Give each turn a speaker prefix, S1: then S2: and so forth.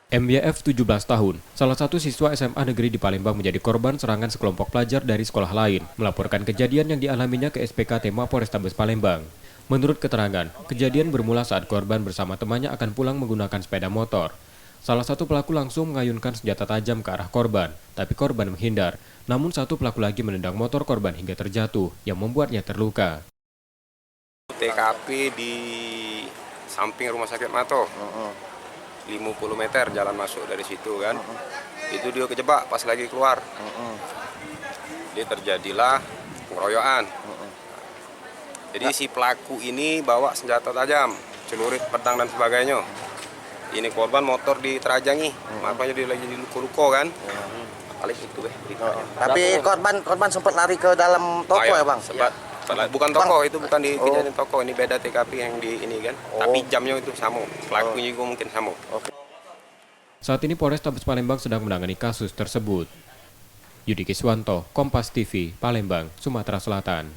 S1: MYF 17 tahun, salah satu siswa SMA negeri di Palembang menjadi korban serangan sekelompok pelajar dari sekolah lain, melaporkan kejadian yang dialaminya ke SPKT Mapolrestabes Palembang. Menurut keterangan, kejadian bermula saat korban bersama temannya akan pulang menggunakan sepeda motor. Salah satu pelaku langsung mengayunkan senjata tajam ke arah korban, tapi korban menghindar. Namun satu pelaku lagi menendang motor korban hingga terjatuh, yang membuatnya terluka.
S2: TKP di samping Rumah Sakit Mato, 50 meter jalan masuk dari situ kan. Itu dia kejebak pas lagi keluar. Dia terjadilah pengeroyokan. Jadi si pelaku ini bawa senjata tajam, celurit, pedang dan sebagainya. Ini korban motor diterajangi, makanya dia lagi di luko-luko kan. Paling itu
S3: Tapi korban sempat lari ke dalam toko ya bang?
S2: Bukan toko, itu bukan di kejadian toko, ini beda TKP yang di ini kan. Tapi jamnya itu sama, pelakunya juga mungkin sama.
S1: Saat ini Polrestabes Palembang sedang menangani kasus tersebut. Yudi Kiswanto, Kompas TV, Palembang, Sumatera Selatan.